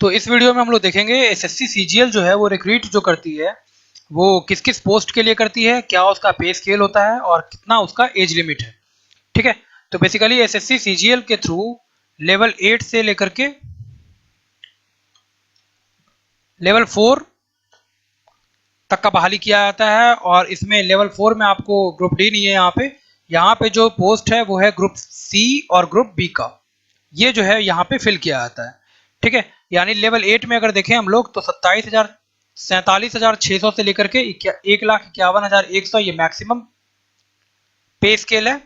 तो इस वीडियो में हम लोग देखेंगे एसएससी सीजीएल जो है वो रिक्रूट जो करती है वो किस किस पोस्ट के लिए करती है, क्या उसका पे स्केल होता है और कितना उसका एज लिमिट है। ठीक है, तो बेसिकली एसएससी सीजीएल के थ्रू लेवल 8 से लेकर के लेवल 4 तक का बहाली किया जाता है। और इसमें लेवल 4 में आपको ग्रुप डी नहीं है, यहाँ पे जो पोस्ट है वो है ग्रुप सी और ग्रुप बी का, ये जो है यहाँ पे फिल किया जाता है। ठीक है, यानी लेवल 8 में अगर देखें हम लोग तो 47,600 से लेकर के 1,51,100 ये मैक्सिमम पे स्केल है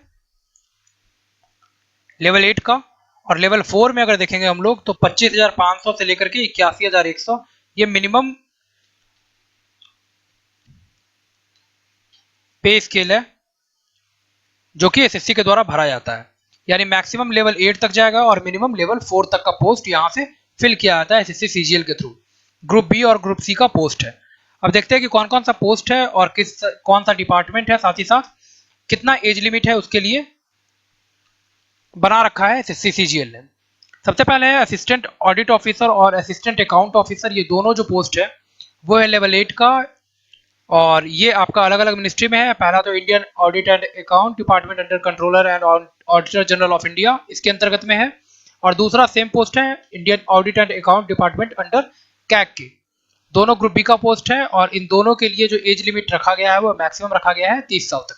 लेवल 8 का। और लेवल 4 में अगर देखेंगे हम लोग तो 25,500 से लेकर के 81,100 ये मिनिमम पे स्केल है जो कि एसएससी के द्वारा भरा जाता है। यानी मैक्सिमम लेवल 8 तक जाएगा और मिनिमम लेवल 4 तक का पोस्ट यहाँ से फिल किया जाता है एसएससी सीजीएल के थ्रू। ग्रुप बी और ग्रुप सी का पोस्ट है। अब देखते हैं कि कौन कौन सा पोस्ट है और कौन सा डिपार्टमेंट है, साथ ही साथ कितना एज लिमिट है उसके लिए बना रखा है एसएससी सीजीएल ने। सबसे पहले है असिस्टेंट ऑडिट ऑफिसर और असिस्टेंट अकाउंट ऑफिसर, ये दोनों जो पोस्ट है वो है लेवल 8 का और ये आपका अलग अलग मिनिस्ट्री में है। पहला तो Indian audit and account department under controller and auditor general of India, इसके अंतर्गत में है। और दूसरा सेम पोस्ट है Indian audit and account department under CAG के, दोनों ग्रुप बी का पोस्ट है। और इन दोनों के लिए जो एज लिमिट रखा गया है वो मैक्सिमम रखा गया है 30 साल तक।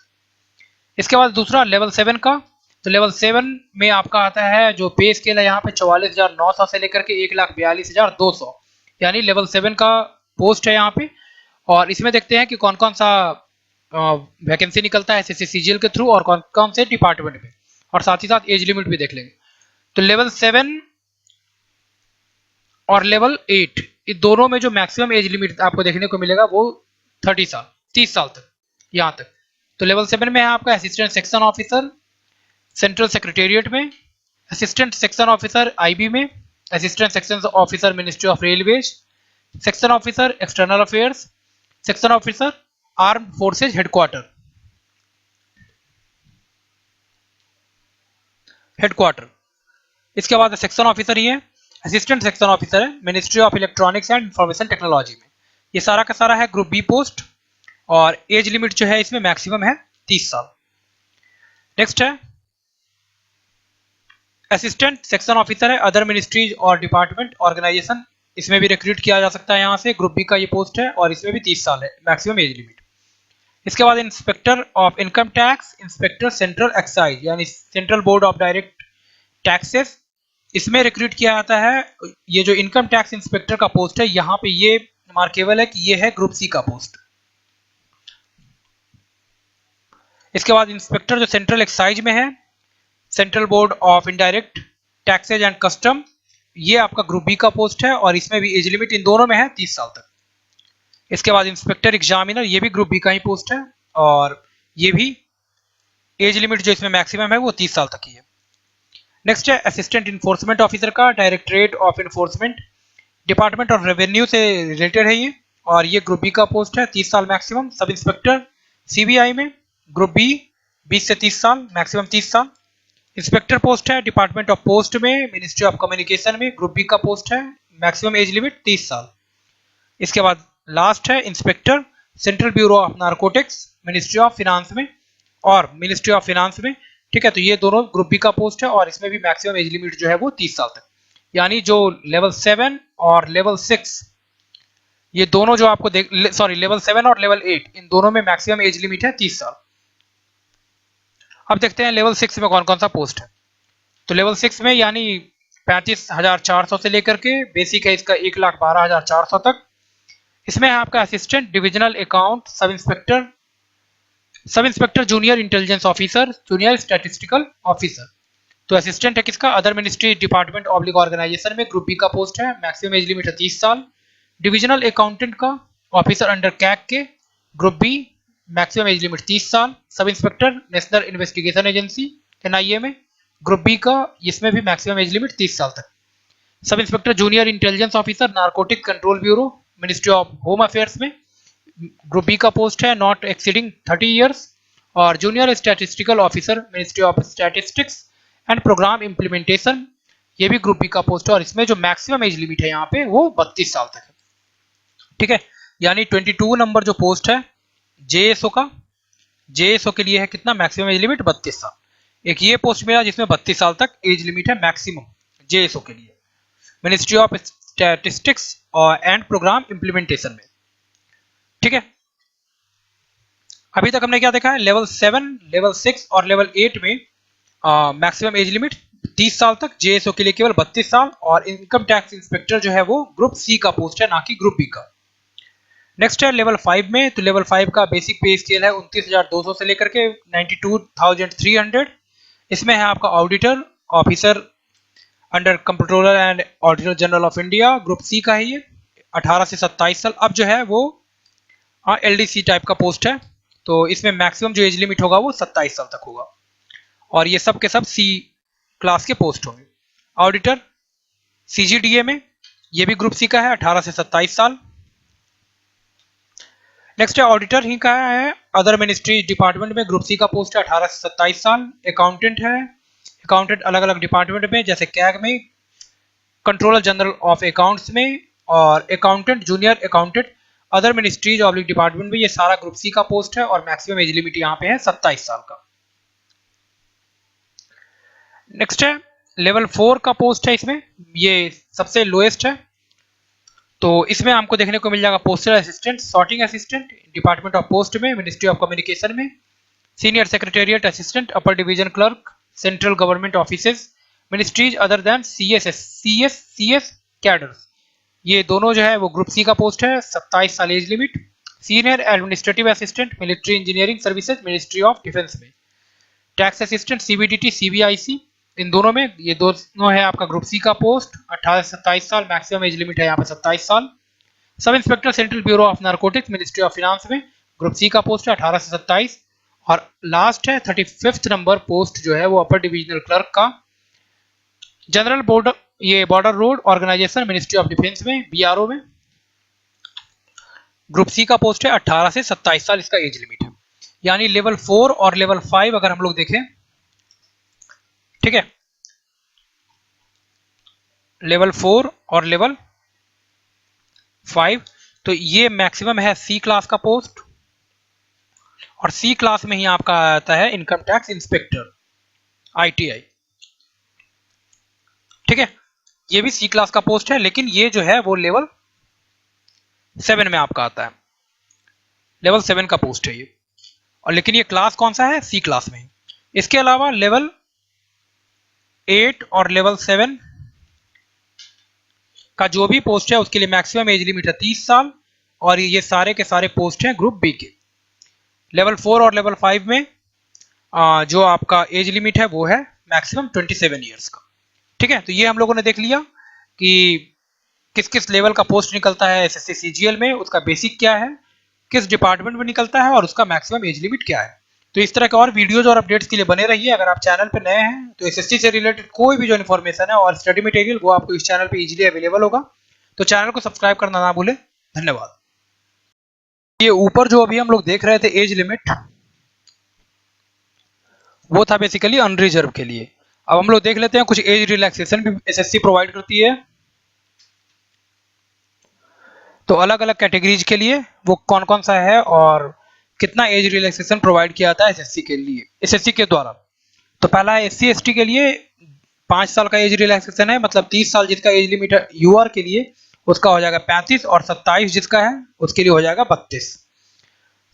इसके बाद दूसरा लेवल 7 का, तो लेवल 7 में आपका आता है जो पे स्केल है यहाँ पे 44,900 से लेकर के 1,42,200, यानी लेवल 7 का पोस्ट है यहाँ पे। और इसमें देखते हैं कि कौन कौन सा वैकेंसी निकलता है एसएससी सीजीएल के थ्रू और कौन कौन से डिपार्टमेंट में, और साथ ही साथ एज लिमिट भी देख लेंगे। तो लेवल 7 और लेवल 8 इन दोनों में जो मैक्सिमम एज लिमिट आपको देखने को मिलेगा वो 30 साल 30 साल तक यहाँ तक। तो लेवल 7 में है आपका assistant section officer central secretariat में, असिस्टेंट सेक्शन ऑफिसर आईबी में, assistant section officer ministry of railways, section officer external affairs, section officer arm forces headquarter. इसके बाद सेक्शन ऑफिसर ही है, असिस्टेंट सेक्शन ऑफिसर है ministry of electronics and information technology में। ये सारा का सारा है ग्रुप बी पोस्ट और एज लिमिट जो है इसमें मैक्सिमम है 30 साल। नेक्स्ट है असिस्टेंट सेक्शन ऑफिसर है अदर मिनिस्ट्रीज और डिपार्टमेंट ऑर्गेनाइजेशन, इसमें भी रिक्रूट किया जा सकता है यहाँ से। ग्रुप बी का ये पोस्ट है और इसमें भी 30 साल है मैक्सिमम एज लिमिट। इसके बाद inspector of income tax, inspector central excise यानी central board of direct taxes, इसमें रिक्रूट किया जाता है। ये जो इनकम टैक्स इंस्पेक्टर का पोस्ट है यहाँ पे ये मार्केबल है कि ये है ग्रुप सी का पोस्ट। इसके बाद इंस्पेक्टर जो सेंट्रल एक्साइज में है central board of indirect taxes and custom, ये आपका ग्रुप बी का पोस्ट है और इसमें भी एज लिमिट इन दोनों में है 30 साल तक। इसके बाद इंस्पेक्टर एग्जामिनर, ये भी ग्रुप बी का ही पोस्ट है और ये भी एज लिमिट जो इसमें मैक्सिमम है वो 30 साल तक ही है। नेक्स्ट है असिस्टेंट इन्फोर्समेंट ऑफिसर का, directorate of enforcement department of revenue से रिलेटेड है ये, और ये ग्रुप बी का पोस्ट है 30 साल मैक्सिमम। सब इंस्पेक्टर सीबीआई में ग्रुप बी 20 से 30 साल मैक्सिमम 30 साल। इंस्पेक्टर पोस्ट है डिपार्टमेंट ऑफ पोस्ट में मिनिस्ट्री ऑफ कम्युनिकेशन में, ग्रुप बी का पोस्ट है मैक्सिमम एज लिमिट 30 साल। इसके बाद लास्ट है inspector central bureau of narcotics ministry of finance में और मिनिस्ट्री ऑफ फिनांस में। ठीक है, तो ये दोनों ग्रुप बी का पोस्ट है और इसमें भी मैक्सिमम एज लिमिट जो है वो 30 साल तक। यानी जो लेवल 7 और लेवल 6 ये दोनों जो आपको लेवल 7 और लेवल 8 इन दोनों में मैक्सिमम एज लिमिट है 30 साल। अब देखते हैं लेवल 6 में कौन कौन सा पोस्ट है। तो लेवल 6 में यानी 35,400 से लेकर के बेसिक है इसका 1,12,400 तक। इसमें है आपका assistant divisional account sub inspector junior intelligence officer, junior statistical officer. तो असिस्टेंट है किसका other ministry department oblique organisation में, ग्रुप बी का पोस्ट है मैक्सिमम एज लिमिट है 30 साल। डिविजनल अकाउंटेंट का ऑफिसर अंडर कैग के, group B maximum age limit 30 साल। Sub inspector national investigation agency NIA में, ग्रुप बी का इसमें भी मैक्सिमम एज लिमिट 30 साल तक। Sub inspector junior intelligence officer narcotic control bureau ministry of home affairs में, group B का पोस्ट है नॉट एक्सीडिंग 30 ईयर्स। और junior statistical officer ministry of statistics and programme implementation ये भी ग्रुप बी का post है और इसमें जो मैक्सिमम एज लिमिट है यहाँ पे वो 32 साल तक है। ठीक है, यानी 22 नंबर जो पोस्ट है जेएसओ का, जेएसओ के लिए है कितना मैक्सिमम एज लिमिट 32 साल। एक ये पोस्ट मिला जिसमें 32 साल तक एज लिमिट है मैक्सिमम जेएसओ के लिए, ministry of statistics and programme implementation में। ठीक है, अभी तक हमने क्या देखा है, लेवल 7, लेवल 6 और लेवल 8 में मैक्सिमम एज लिमिट 30 साल तक, जेएसओ के लिए केवल 32 साल, और इनकम टैक्स इंस्पेक्टर जो है वो ग्रुप सी का पोस्ट है, ना कि ग्रुप बी का। नेक्स्ट है लेवल 5 में, तो लेवल 5 का बेसिक पे स्केल है 29,200 से लेकर के 92,300। इसमें है आपका auditor officer under comptroller and auditor general of India, group C का है ये, 18 से 27 साल। अब जो है वो एलडीसी टाइप का पोस्ट है, तो इसमें मैक्सिमम जो एज लिमिट होगा वो 27 साल तक होगा, और ये सब के सब सी क्लास के पोस्ट होंगे। ऑडिटर सीजीडीए में, ये भी ग्रुप सी का है, 18 से 27 साल। नेक्स्ट है ऑडिटर ही का है अदर मिनिस्ट्री डिपार्टमेंट में, ग्रुप सी का पोस्ट है, 18 से 27 साल। अकाउंटेंट है, अकाउंटेंट अलग अलग डिपार्टमेंट में, जैसे कैग में, कंट्रोलर जनरल ऑफ अकाउंट्स में, और accountant junior accountant other ministries oblique department में, ये सारा ग्रुप सी का पोस्ट है, और मैक्सिमम एज लिमिट यहाँ पे है 27 साल का। नेक्स्ट है लेवल 4 का पोस्ट है, इसमें ये सबसे लोएस्ट है, तो इसमें हमको देखने को मिल जाएगा postal assistant, sorting assistant department of post में, मिनिस्ट्री ऑफ कम्युनिकेशन में, senior secretariat assistant upper division clerk central government offices, ministries other than CS cadres, ये दोनों जो है वो ग्रुप सी का पोस्ट है, 27 साल age limit. Senior administrative assistant military engineering services ministry of defence में, टैक्स असिस्टेंट सीबीडीटी सीबीआईसी, इन दोनों में, ये दोनों है आपका ग्रुप सी का पोस्ट, 18 से 27 साल, मैक्सिमम एज लिमिट है यहाँ पे 27 साल। Sub inspector central bureau of narcotics ministry of finance में, ग्रुप सी का पोस्ट है, 18 से 27। और लास्ट है 35th नंबर पोस्ट जो है वो अपर डिविजनल क्लर्क का, जनरल बॉर्डर, ये border road organisation ministry of defence में, बीआरओ में, ग्रुप सी का पोस्ट है, 18 से 27 साल इसका एज लिमिट है। यानी लेवल 4 और लेवल 5 अगर हम लोग देखें, ठीक है, लेवल 4 और लेवल 5, तो ये मैक्सिमम है सी क्लास का पोस्ट, और सी क्लास में ही आपका आता है इनकम टैक्स इंस्पेक्टर आईटीआई। ठीक है, ये भी सी क्लास का पोस्ट है, लेकिन ये जो है वो लेवल 7 में आपका आता है, लेवल 7 का पोस्ट है ये, और लेकिन ये क्लास कौन सा है, सी क्लास में। इसके अलावा लेवल 8 और लेवल 7 का जो भी पोस्ट है उसके लिए मैक्सिमम एज लिमिट है 30 साल, और ये सारे के सारे पोस्ट हैं ग्रुप बी के। लेवल 4 और लेवल 5 में जो आपका एज लिमिट है वो है मैक्सिमम 27 ईयर्स का। ठीक है, तो ये हम लोगों ने देख लिया कि किस किस लेवल का पोस्ट निकलता है एसएससी सीजीएल में, उसका बेसिक क्या है, किस डिपार्टमेंट में निकलता है, और उसका मैक्सिमम एज लिमिट क्या है। तो इस तरह के और वीडियोज और अपडेट्स के लिए बने रहिए। अगर आप चैनल पर नए हैं तो एसएससी से रिलेटेड कोई भी जो इन्फॉर्मेशन है और स्टडी मटेरियल वो आपको इस चैनल पे इजीली अवेलेबल होगा, तो चैनल को सब्सक्राइब करना ना भूलें। धन्यवाद। ये ऊपर जो अभी हम लोग देख रहे थे एज लिमिट, वो था बेसिकली अनरिजर्व के लिए। अब हम लोग देख लेते हैं कुछ एज रिलैक्सेशन भी एसएससी प्रोवाइड करती है, तो अलग अलग कैटेगरीज के लिए वो कौन कौन सा है और कितना एज रिलैक्सेशन प्रोवाइड किया जाता है एसएससी के लिए, एसएससी के द्वारा। तो पहला है एससी एसटी के लिए 5 साल का एज रिलैक्सेशन है, मतलब 30 साल जिसका एज लिमिट है यूआर के लिए उसका हो जाएगा 35, और 27 जिसका है उसके लिए हो जाएगा 32।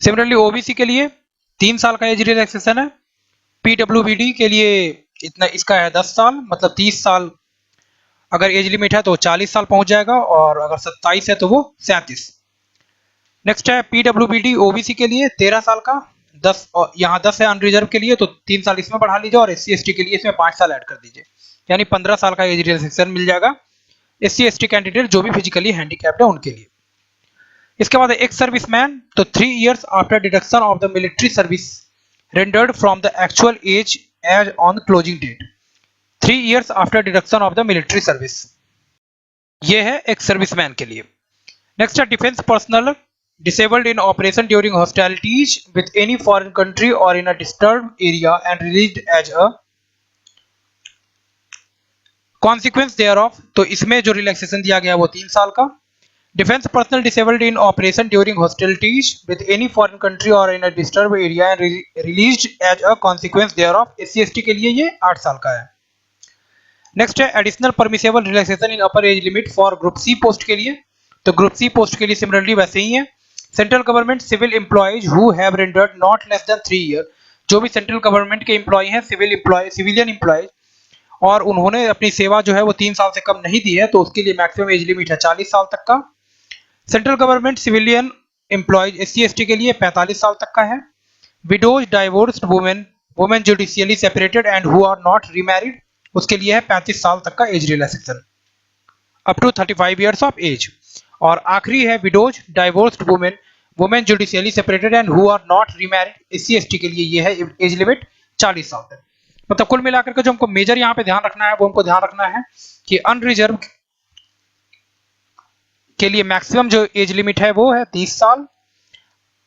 सिमिलरली ओबीसी के लिए 3 साल का एज रिलैक्सेशन है, पीडब्ल्यूबीडी के लिए इतना, इसका है 10 साल, मतलब 30 साल अगर एज लिमिट है तो 40 साल पहुंच जाएगा, और अगर 27 है तो वो 37। नेक्स्ट है पीडब्ल्यूबीडी ओबीसी के लिए 13 साल का, 10 और यहाँ 10 है अनरिजर्व के लिए, तो 3 साल इसमें बढ़ा लीजिए, और एससी एसटी के लिए इसमें 5 साल ऐड कर दीजिए, यानी 15 साल का एज रिलैक्सेशन मिल जाएगा एससी एसटी कैंडिडेट जो भी फिजिकली हैंडीकैप्ड है उनके लिए। इसके बाद एक्स सर्विसमैन, तो 3 years after deduction of the military service rendered from the actual age age on closing date, 3 years after deduction of the military service, ये है एक्स सर्विसमैन के लिए। नेक्स्ट है defence personnel disabled in operation during hostilities with any foreign country or in a disturbed area and released as a consequence thereof, तो इसमें जो relaxation दिया गया है वो 3 साल का। Defence personnel disabled in operation during hostilities with any foreign country और in a disturb area and released as a consequence thereof, SC/ST के लिए ये 8 साल का है। नेक्स्ट है additional permissible relaxation in upper age limit for group C post के लिए, तो ग्रुप सी पोस्ट के लिए सिमिलरली वैसे ही है। Central government civil employees who have rendered not less than 3 year, जो भी सेंट्रल गवर्नमेंट के एम्प्लॉय हैं, सिविलियन एम्प्लॉयज, और उन्होंने अपनी सेवा जो है वो 3 साल से कम नहीं दी है, तो उसके लिए मैक्सिमम एज लिमिट है 40 साल तक का। Central government civilian employees SC/ST के लिए 45 साल तक का है। Widows, divorced women, women judicially separated and who are not remarried, उसके लिए है 35 साल तक का age relaxation up to 35 years of age. और आखिरी है widows, divorced women, women judicially separated and who are not remarried, SC/ST के लिए ये है एज लिमिट 40 साल तक। मतलब कुल मिलाकर के जो हमको मेजर यहाँ पे ध्यान रखना है वो हमको ध्यान रखना है कि अनरिजर्व के लिए मैक्सिमम जो एज लिमिट है वो है 30 साल।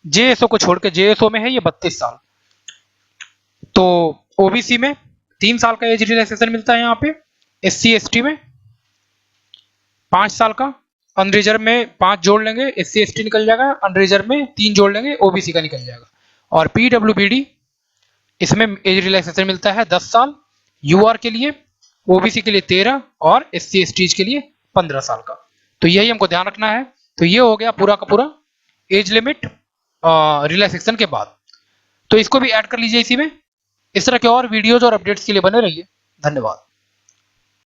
JSO को छोड़ के, JSO में है ये 32 साल। तो OBC में 3 साल का एज रिलैक्सेशन मिलता है यहाँ पे, SC/ST में 5 साल का, अनरिजर्व में 5 जोड़ लेंगे SC/ST निकल जाएगा, अनरिजर्व में 3 जोड़ लेंगे OBC का निकल जाएगा। और PWBD इसमें एज रिलैक्सेशन मिलता है 10 साल, UR के लिए, OBC के लिए 13 और SC/ST के लिए 15 साल का। तो यही हमको ध्यान रखना है। तो ये हो गया पूरा का पूरा एज लिमिट रिलैक्सेशन के बाद। तो इसको भी ऐड कर लीजिए इसी में। इस तरह के और वीडियोज और अपडेट्स के लिए बने रहिए। धन्यवाद।